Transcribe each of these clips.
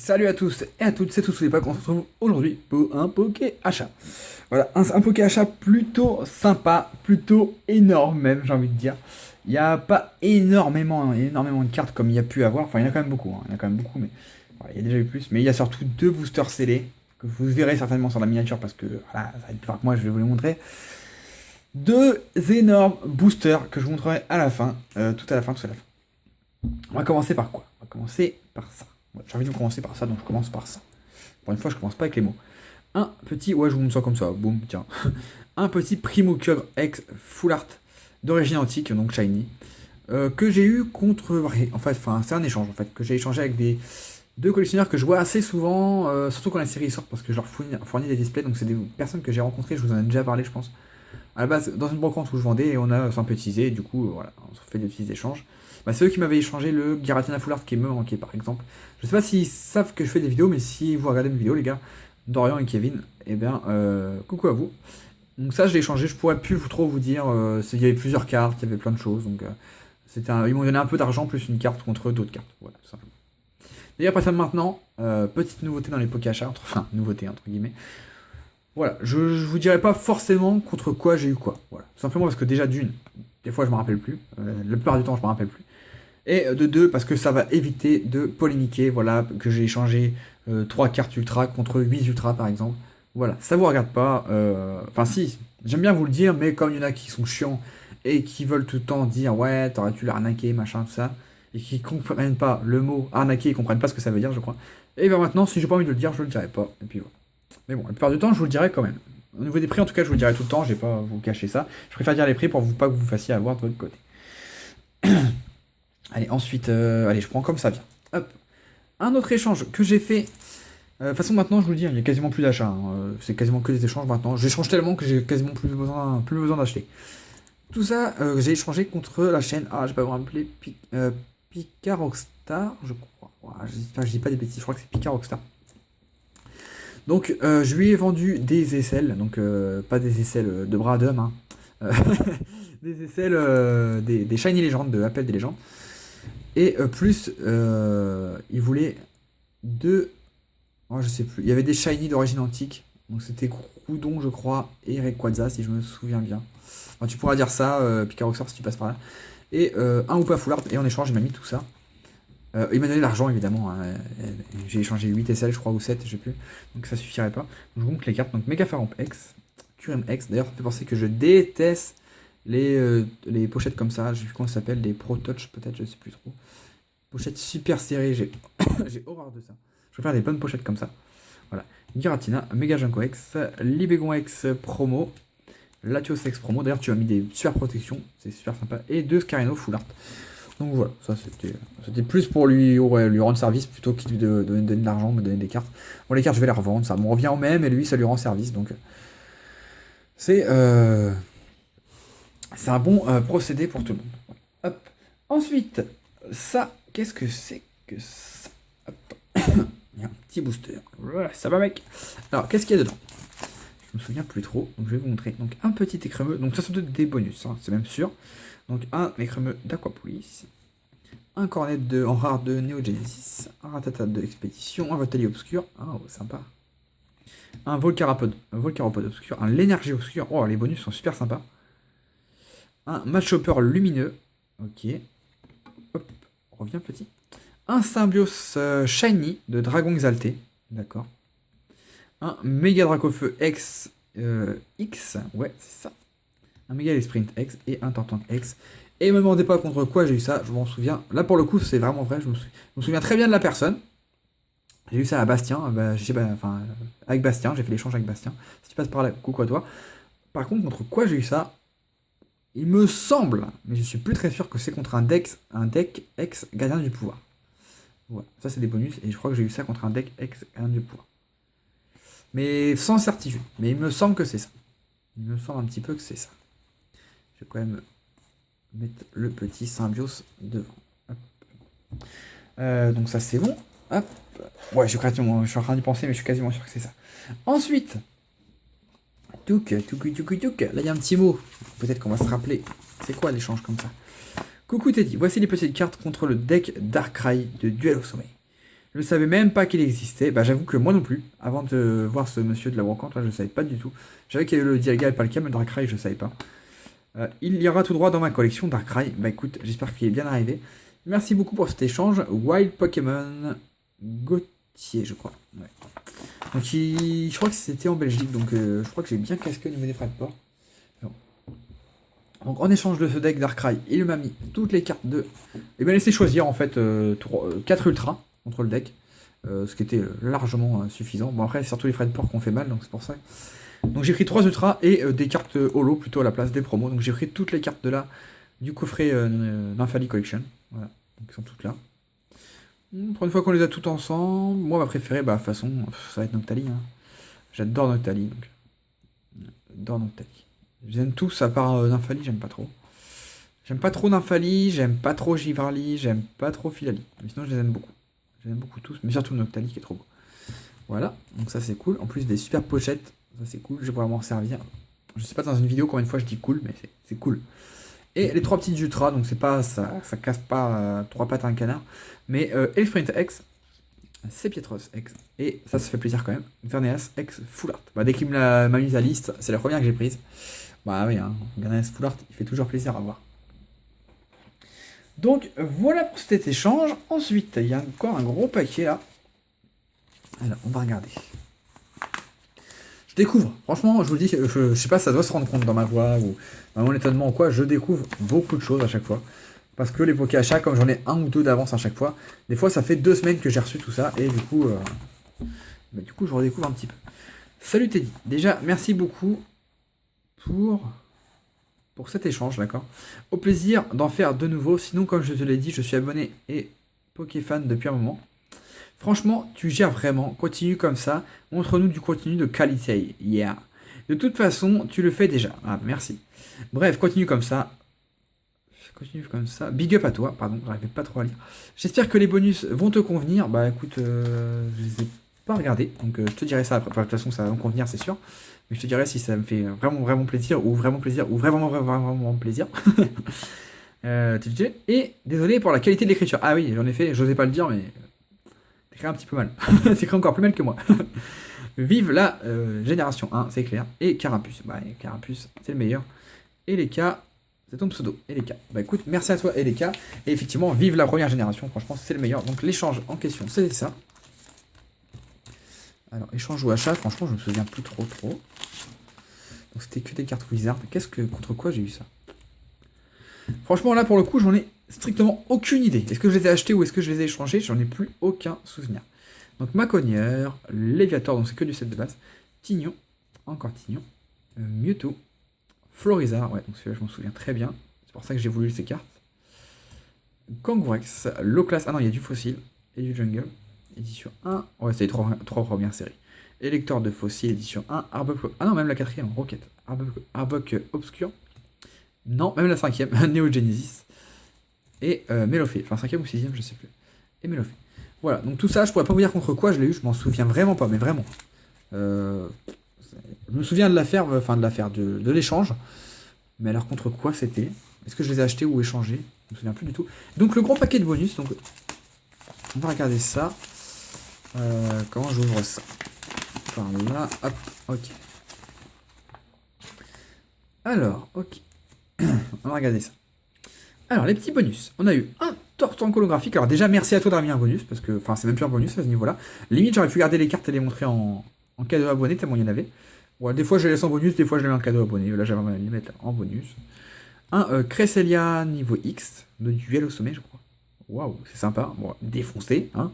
Salut à tous et à toutes, c'est tous les pas qu'on se retrouve aujourd'hui pour un poké achat. Voilà, un poké achat plutôt sympa, plutôt énorme même, j'ai envie de dire. Il n'y a pas énormément de cartes comme il y a pu avoir. Enfin, il y en a quand même beaucoup, hein. Il y en a quand même beaucoup, mais voilà, il y a déjà eu plus. Mais il y a surtout deux boosters scellés que vous verrez certainement sur la miniature parce que voilà, ça va être plus fort que moi, je vais vous les montrer. Deux énormes boosters que je vous montrerai à la fin, tout à la fin. On va commencer par quoi? On va commencer par ça. Ouais, j'ai envie de commencer par ça, donc je commence par ça. Pour une fois, je commence pas avec les mots. Un petit, ouais, je vous montre ça comme ça, boum, tiens. Un petit Primo Kyogre X Full Art d'origine antique, donc shiny, que j'ai eu contre, en fait, enfin, c'est un échange en fait, que j'ai échangé avec deux collectionneurs que je vois assez souvent, surtout quand la série sort, parce que je leur fournis des displays, donc c'est des personnes que j'ai rencontrées, je vous en ai déjà parlé, je pense. À la base, dans une brocante où je vendais, et on a sympathisé, et du coup, voilà, on se fait des petits échanges. Bah, c'est eux qui m'avaient échangé le Giratina Full Art qui me manquait, par exemple. Je sais pas s'ils savent que je fais des vidéos, mais si vous regardez mes vidéos, les gars, Dorian et Kevin, eh bien, coucou à vous. Donc ça, je l'ai échangé, je pourrais plus trop vous dire, il y avait plusieurs cartes, il y avait plein de choses, donc ils m'ont donné un peu d'argent plus une carte contre d'autres cartes, voilà, tout simplement. D'ailleurs, après ça, maintenant, petite nouveauté dans les Poké achats, enfin, nouveauté entre guillemets. Voilà, je vous dirai pas forcément contre quoi j'ai eu quoi. Voilà. Tout simplement parce que déjà d'une, des fois je me rappelle plus. La plupart du temps je me rappelle plus. Et de deux, parce que ça va éviter de polémiquer, voilà, que j'ai échangé 3 cartes ultra contre 8 ultra par exemple. Voilà, ça vous regarde pas. Enfin si, j'aime bien vous le dire, mais comme il y en a qui sont chiants et qui veulent tout le temps dire ouais, t'aurais dû l'arnaquer, machin, tout ça, et qui comprennent pas le mot arnaquer, ils comprennent pas ce que ça veut dire, je crois. Et bien maintenant, si j'ai pas envie de le dire, je le dirai pas. Et puis voilà. Mais bon, la plupart du temps, je vous le dirai quand même. Au niveau des prix, en tout cas, je vous le dirai tout le temps, je vais pas vous cacher ça. Je préfère dire les prix pour pas que vous fassiez avoir de votre côté. Allez, ensuite, allez, je prends comme ça vient. Hop. Un autre échange que j'ai fait. De toute façon, maintenant, je vous le dis, il y a quasiment plus d'achats. C'est quasiment que des échanges maintenant. J'échange tellement que j'ai quasiment plus besoin d'acheter. Tout ça, j'ai échangé contre la chaîne. Ah, je vais pas vous rappeler. Pika Rockstar, je crois. J'espère que je dis pas des bêtises, je crois que c'est Pika Rockstar. Donc je lui ai vendu des aisselles, donc pas des aisselles de bras d'homme, hein. Des aisselles des Shiny Legends, de Appel des légendes. Et plus, il voulait deux, oh, je sais plus, il y avait des Shiny d'origine antique, donc c'était Groudon je crois, et Rayquaza si je me souviens bien. Enfin, tu pourras dire ça, Picaroxor si tu passes par là. Et un Hoopa Full Art, et en échange il m'a mis tout ça. Il m'a donné l'argent évidemment, hein. J'ai échangé 8 SL je crois ou 7, je sais plus, donc ça suffirait pas. Donc, je vous montre les cartes, donc Megafaramp X, Kyurem X, d'ailleurs ça me fait penser que je déteste les pochettes comme ça, je sais plus comment ça s'appelle, des Pro Touch peut-être, je sais plus trop. Pochettes super serrées, j'ai j'ai horreur de ça. Je préfère des bonnes pochettes comme ça. Voilà, Giratina, Mega Junko X, Libégon X promo, Latios X promo, d'ailleurs tu as mis des super protections, c'est super sympa, et 2 Scarino Full Art. Donc voilà, ça c'était plus pour lui rendre service plutôt qu'il de donner de l'argent, me donner des cartes. Bon, les cartes, je vais les revendre, ça me revient au même, et lui, ça lui rend service. Donc c'est un bon procédé pour tout le monde. Hop. Ensuite, ça, qu'est-ce que c'est que ça? Hop. Il y a un petit booster. Voilà, ça va mec. Alors, qu'est-ce qu'il y a dedans? Je me souviens plus trop, donc je vais vous montrer. Donc un petit écremeux, donc ça sont des bonus, hein, c'est même sûr. Donc un écremeux d'Aquapolis, un cornet en rare de Neogenesis, un ratata de Expédition, un Votali obscur, oh sympa, un Volcaropode obscur, un l'énergie obscur, oh les bonus sont super sympas, un Matchhopper lumineux, ok, hop, on revient petit, un Symbios Shiny de Dragon Exalté, d'accord, un Méga Dracofeu X, X, ouais c'est ça, un Méga Sprint X et un Tortank X. Et me demandez pas contre quoi j'ai eu ça, je m'en souviens. Là pour le coup c'est vraiment vrai, je me souviens très bien de la personne. J'ai eu ça à Bastien, avec Bastien, j'ai fait l'échange avec Bastien. Si tu passes par là, coucou à toi. Par contre quoi j'ai eu ça, il me semble, mais je suis plus très sûr que c'est contre un deck ex gardien du pouvoir. Voilà, ça c'est des bonus et je crois que j'ai eu ça contre un deck ex gardien du pouvoir. Mais sans certitude, mais il me semble que c'est ça. Il me semble un petit peu que c'est ça. Je vais quand même mettre le petit Symbios devant. Donc ça c'est bon. Hop. Ouais, je suis en train d'y penser, mais je suis quasiment sûr que c'est ça. Ensuite, touk. Là il y a un petit mot. Peut-être qu'on va se rappeler. C'est quoi l'échange comme ça? Coucou Teddy, voici les petites cartes contre le deck Darkrai de Duel au Sommeil. Je savais même pas qu'il existait. Bah, j'avoue que moi non plus. Avant de voir ce monsieur de la brocante, là, je savais pas du tout. Je savais qu'il y avait le Dialga et pas le Cam, le Darkrai, je savais pas. Il ira tout droit dans ma collection Darkrai. Bah écoute, j'espère qu'il est bien arrivé. Merci beaucoup pour cet échange. Wild Pokémon Gauthier, je crois. Ouais. Donc je crois que c'était en Belgique, donc je crois que j'ai bien casqué au niveau des frais de port. Donc en échange de ce deck Darkrai, il m'a mis toutes les cartes de... Il m'a laissé choisir en fait 4 ultras contre le deck. Ce qui était largement suffisant. Bon après c'est surtout les frais de port qu'on fait mal, donc c'est pour ça. Donc j'ai pris 3 ultras et des cartes holo plutôt à la place des promos. Donc j'ai pris toutes les cartes de là du coffret Nymphalie Collection. Voilà, donc elles sont toutes là. Pour une fois qu'on les a toutes ensemble, moi ma préférée, bah de toute façon, ça va être Noctali. Hein. J'adore Noctali. Donc. J'adore Noctali. J'aime tous à part Nymphalie, j'aime pas trop. J'aime pas trop Nymphalie, j'aime pas trop Givarli, j'aime pas trop Philali. Mais sinon je les aime beaucoup. Je les aime beaucoup tous, mais surtout Noctali qui est trop beau. Voilà, donc ça c'est cool. En plus des super pochettes, ça c'est cool, je vais pouvoir m'en servir. Je sais pas dans une vidéo combien de fois je dis cool, mais c'est cool. Et les 3 petites ultras, donc c'est pas ça casse pas 3 pattes à un canard. Mais Elfrint X, c'est Pietros X, et ça fait plaisir quand même. Verneas X Full Art. Bah, dès qu'il m'a mis à liste, c'est la première que j'ai prise. Bah oui, hein, Verneas Full Art, il fait toujours plaisir à voir. Donc voilà pour cet échange. Ensuite, il y a encore un gros paquet là. Alors, on va regarder. Je découvre, franchement, je vous dis, je sais pas, ça doit se rendre compte dans ma voix ou dans mon étonnement ou quoi, je découvre beaucoup de choses à chaque fois. Parce que les Poké achats, comme j'en ai un ou deux d'avance à chaque fois, des fois ça fait 2 semaines que j'ai reçu tout ça et du coup, je redécouvre un petit peu. Salut Teddy, déjà merci beaucoup pour cet échange, d'accord. Au plaisir d'en faire de nouveau, sinon comme je te l'ai dit, je suis abonné et Pokéfan depuis un moment. Franchement, tu gères vraiment, continue comme ça, montre-nous du contenu de qualité, yeah. De toute façon, tu le fais déjà, ah merci. Bref, continue comme ça. Big up à toi, pardon, j'arrivais pas trop à lire. J'espère que les bonus vont te convenir. Bah écoute, je les ai pas regardés, donc je te dirai ça après. Enfin, de toute façon, ça va me convenir, c'est sûr. Mais je te dirai si ça me fait vraiment plaisir, ou vraiment plaisir. Et désolé pour la qualité de l'écriture. Ah oui, j'en ai fait, j'osais pas le dire, mais t'écris un petit peu mal. T'écris encore plus mal que moi. Vive la génération 1, c'est clair. Et Carapuce. Bah, Carapuce, c'est le meilleur. Et les cas. C'est ton pseudo, Eleka. Bah écoute, merci à toi, Eleka. Et effectivement, vive la première génération, franchement, c'est le meilleur. Donc l'échange en question, c'est ça. Alors, échange ou achat, franchement, je me souviens plus trop. Donc c'était que des cartes Wizard. Contre quoi j'ai eu ça? Franchement, là, pour le coup, j'en ai strictement aucune idée. Est-ce que je les ai achetés ou est-ce que je les ai échangés? J'en ai plus aucun souvenir. Donc, Macogneur, Léviator, donc c'est que du set de base. Tignon, encore Tignon. Mewtwo. Florizard, ouais, donc celui-là je m'en souviens très bien. C'est pour ça que j'ai voulu ces cartes. Kangourex, low class, ah non, il y a du fossile et du jungle. Édition 1, ouais, c'est les 3 premières séries. Électeur de fossile, édition 1, Arbok, ah non, même la 4ème, Rocket. Arbok Obscur. Non, même la 5ème, Neogenesis. Et Melophée, enfin 5ème ou 6ème, je sais plus. Et Melophée. Voilà, donc tout ça, je pourrais pas vous dire contre quoi je l'ai eu, je m'en souviens vraiment pas, mais vraiment. Je me souviens de l'affaire, de l'échange. Mais alors contre quoi c'était? Est-ce que je les ai achetés ou échangés? Je me souviens plus du tout. Donc le gros paquet de bonus, donc on va regarder ça. Comment j'ouvre ça? Par là, hop, ok. Alors, ok. On va regarder ça. Alors les petits bonus. On a eu un Tortank holographique. Alors déjà merci à toi d'avoir mis un bonus, parce que, enfin c'est même plus un bonus à ce niveau-là. Limite j'aurais pu garder les cartes et les montrer en cadeau abonné, tellement il y en avait. Ouais, des fois je les laisse en bonus, des fois je les mets en cadeau abonné. Là j'avais les mettre en bonus. Un Cresselia niveau X, de duel au sommet je crois. Waouh, c'est sympa. Bon, défoncé, hein.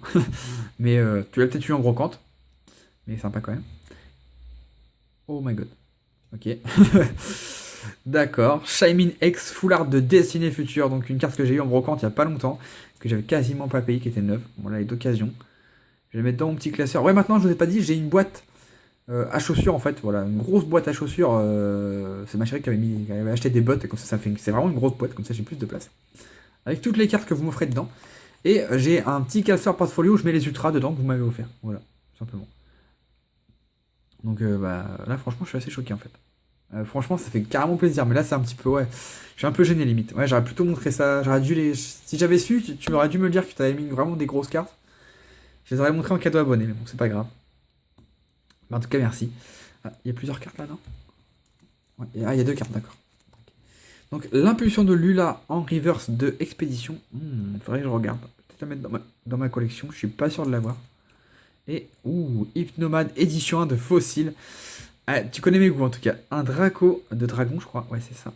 Mais tu l'as peut-être eu en brocante. Mais sympa quand même. Oh my god. Ok. D'accord. Shaymin X Full Art de Destinée Future. Donc une carte que j'ai eu en brocante il n'y a pas longtemps. Que j'avais quasiment pas payé, qui était neuve. Bon là elle est d'occasion. Je vais mettre dans mon petit classeur. Ouais, maintenant je vous ai pas dit, j'ai une boîte à chaussures en fait. Voilà, une grosse boîte à chaussures. C'est ma chérie qui avait acheté des bottes. Et comme ça fait. C'est vraiment une grosse boîte. Comme ça j'ai plus de place. Avec toutes les cartes que vous m'offrez dedans. Et j'ai un petit classeur portfolio où je mets les ultras dedans que vous m'avez offert. Voilà, tout simplement. Donc là franchement je suis assez choqué en fait. Franchement ça fait carrément plaisir. Mais là c'est un petit peu ouais. Je suis un peu gêné limite. Ouais, j'aurais plutôt montré ça. J'aurais dû les. Si j'avais su, tu aurais dû me dire que tu avais mis vraiment des grosses cartes. Je les aurais montrés en cadeau abonné, mais bon, c'est pas grave. Mais en tout cas, merci. Ah, il y a plusieurs cartes là, non? Ouais, il y a 2 cartes, d'accord. Donc, l'impulsion de Lula en reverse de Expédition. Il faudrait que je regarde. Peut-être la mettre dans ma collection. Je suis pas sûr de l'avoir. Et, Hypnomade édition 1 de Fossile. Ah, tu connais mes goûts en tout cas. Un Draco de Dragon, je crois. Ouais, c'est ça.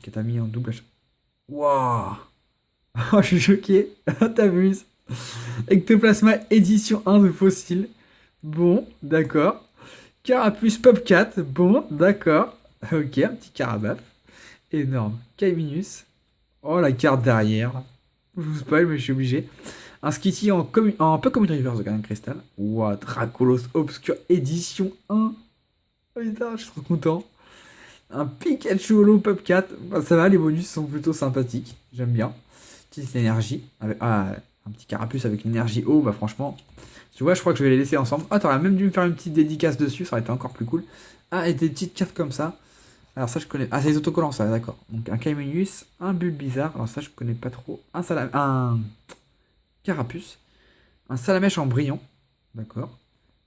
Que t'as mis en double achat. Waouh! Oh, je suis choqué. T'abuses. Ectoplasma édition 1 de Fossile. Bon, d'accord. Carapuce Popcat. Bon, d'accord. Ok, un petit Carabaf. Énorme. Kaiminus. Oh, la carte derrière. Je vous spoil, mais je suis obligé. Un Skitty en peu comme une reverse de Garden Crystal. Ouah, Dracolos Obscure édition 1. Oh, putain, je suis trop content. Un Pikachu Holo Popcat. Bah, ça va, les bonus sont plutôt sympathiques. J'aime bien. Petite énergie. Un petit carapuce avec une énergie haut. Bah, franchement, tu vois, je crois que je vais les laisser ensemble. Ah, t'aurais même dû me faire une petite dédicace dessus. Ça aurait été encore plus cool. Ah, et des petites cartes comme ça. Alors, ça, je connais. Ah, c'est les autocollants, ça, d'accord. Donc, un Caiminius, un Bulbizarre. Alors, ça, je connais pas trop. Un Carapuce. Un Salamèche en brillant. D'accord.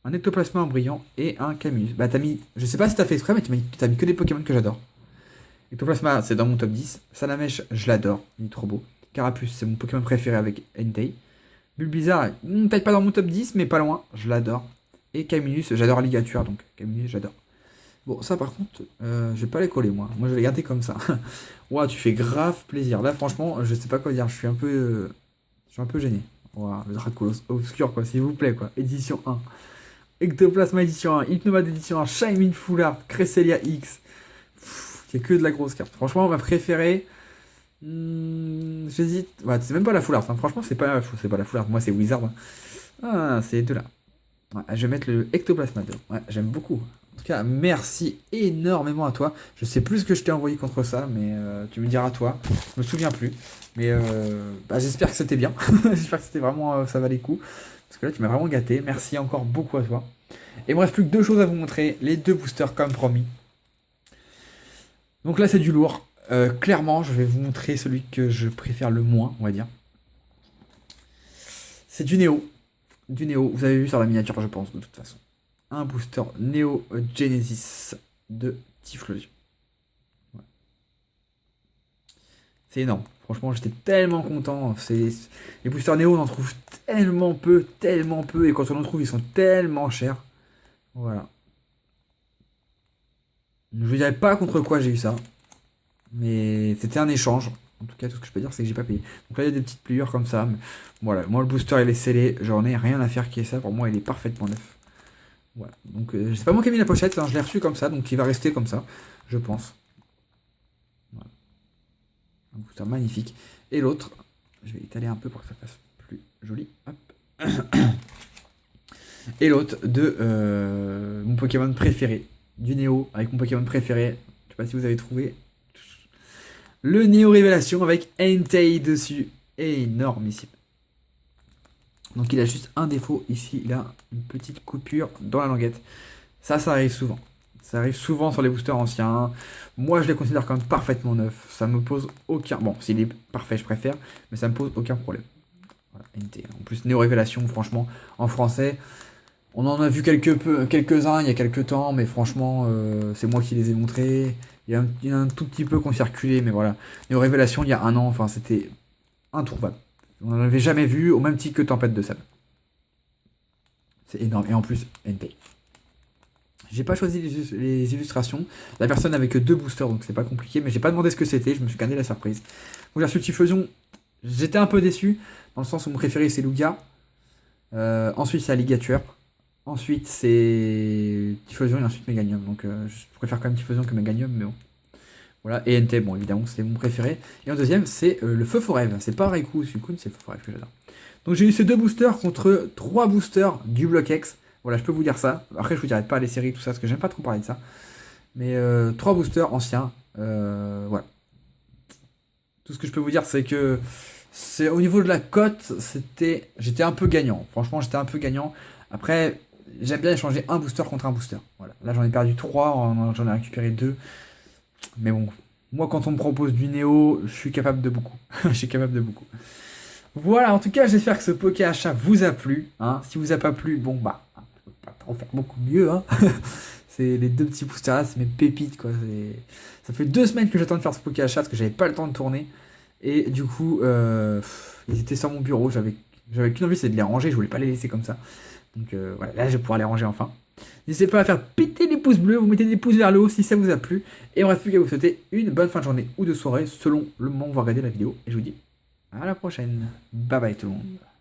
Un Ectoplasma en brillant. Et un Camus. Bah, t'as mis. Je sais pas si t'as fait exprès, mais t'as mis que des Pokémon que j'adore. Ectoplasma, c'est dans mon top 10. Salamèche, je l'adore. Il est trop beau. Carapuce, c'est mon Pokémon préféré avec Entei. Bulbizarre, peut-être pas dans mon top 10, mais pas loin. Je l'adore. Et Caminus, j'adore Ligature, donc Caminus, j'adore. Bon, ça par contre, je vais pas les coller moi. Moi, je vais les garder comme ça. Ouah, tu fais grave plaisir. Là, franchement, je sais pas quoi dire. Je suis un peu gêné. Ouah, le Dracolos obscur, quoi, s'il vous plaît, quoi. Édition 1. Ectoplasma édition 1. Hypnomade édition 1. Shining Full Art. Cresselia X. Il n'y a que de la grosse carte. Franchement, ma préférée. J'hésite. Ouais, c'est même pas la Full Art. Hein. Franchement, c'est pas la Full Art. Moi, c'est Wizard. Hein. Ah, c'est les deux là. Ouais, je vais mettre le Ectoplasma 2. Ouais, j'aime beaucoup. En tout cas, merci énormément à toi. Je sais plus ce que je t'ai envoyé contre ça, mais tu me diras toi. Je me souviens plus. Mais j'espère que c'était bien. J'espère que c'était vraiment ça valait le coup. Parce que là, tu m'as vraiment gâté. Merci encore beaucoup à toi. Et il me reste plus que 2 choses à vous montrer. Les 2 boosters comme promis. Donc là, c'est du lourd. Clairement, je vais vous montrer celui que je préfère le moins, on va dire. C'est du Néo. Du Néo. Vous avez vu sur la miniature, je pense, de toute façon. Un booster Néo Genesis de Typhlosion. Ouais. C'est énorme. Franchement, j'étais tellement content. Les boosters Néo, on en trouve tellement peu. Et quand on en trouve, ils sont tellement chers. Voilà. Je ne dirais pas contre quoi j'ai eu ça. Mais c'était un échange. En tout cas, tout ce que je peux dire, c'est que j'ai pas payé. Donc là, il y a des petites pliures comme ça. Mais voilà, moi, le booster, il est scellé. J'en ai rien à faire qui est ça. Pour moi, il est parfaitement neuf. Voilà. Donc, c'est pas moi qui ai mis la pochette. Hein, je l'ai reçu comme ça. Donc, il va rester comme ça, je pense. Voilà. Un booster magnifique. Et l'autre, je vais étaler un peu pour que ça fasse plus joli. Hop. Et l'autre de mon Pokémon préféré. Du Néo, avec mon Pokémon préféré. Je sais pas si vous avez trouvé. Le Néo Révélation avec Entei dessus. Énormissime. Donc il a juste un défaut ici. Il a une petite coupure dans la languette. Ça arrive souvent. Ça arrive souvent sur les boosters anciens. Moi je les considère comme parfaitement neufs. Ça me pose aucun... Bon, s'il est parfait je préfère. Mais ça me pose aucun problème. Voilà, Entei. En plus Néo Révélation, franchement, en français... On en a vu quelques-uns il y a quelques temps. Mais franchement, c'est moi qui les ai montrés. Il y a un tout petit peu qu'on circulé, mais voilà. Et aux révélations, il y a un an, enfin, c'était introuvable. On n'en avait jamais vu, au même titre que Tempête de Sable. C'est énorme. Et en plus, Entei. J'ai pas choisi les illustrations. La personne n'avait que 2 boosters, donc c'est pas compliqué, mais j'ai pas demandé ce que c'était, je me suis gardé la surprise. Donc j'ai reçu Typhlosion. J'étais un peu déçu, dans le sens où mon préféré c'est Lugia. Ensuite, c'est Alligator. Ensuite, c'est Typhlosion et ensuite Meganium. Donc, je préfère quand même Typhlosion que Meganium, mais bon. Voilà. Et Entei, bon, évidemment, c'est mon préféré. Et en deuxième, c'est le Feu Forêve. C'est pas Raikou ou Suicune, c'est le Feu Forêve que j'adore. Donc, j'ai eu ces 2 boosters contre 3 boosters du Block X. Voilà, je peux vous dire ça. Après, je vous dirai pas les séries, tout ça, parce que j'aime pas trop parler de ça. Mais 3 boosters anciens. Voilà. Tout ce que je peux vous dire, c'est que au niveau de la cote, j'étais un peu gagnant. Franchement, j'étais un peu gagnant. Après, j'aime bien échanger un booster contre un booster. Voilà. Là, j'en ai perdu 3, j'en ai récupéré 2. Mais bon, moi, quand on me propose du Néo, je suis capable de beaucoup. Je suis capable de beaucoup. Voilà, en tout cas, j'espère que ce poké achat vous a plu. Hein. Si vous a pas plu, bon bah, je peux pas trop faire beaucoup mieux. Hein. C'est les deux petits boosters là, c'est mes pépites quoi. Ça fait 2 semaines que j'attends de faire ce poké achat parce que j'avais pas le temps de tourner. Et du coup, ils étaient sur mon bureau. J'avais qu'une envie, c'est de les ranger. Je voulais pas les laisser comme ça. Donc voilà, là je vais pouvoir les ranger enfin. N'hésitez pas à faire péter les pouces bleus, vous mettez des pouces vers le haut si ça vous a plu. Et il ne me reste plus qu'à vous souhaiter une bonne fin de journée ou de soirée selon le moment où vous regardez la vidéo. Et je vous dis à la prochaine. Bye bye tout le monde.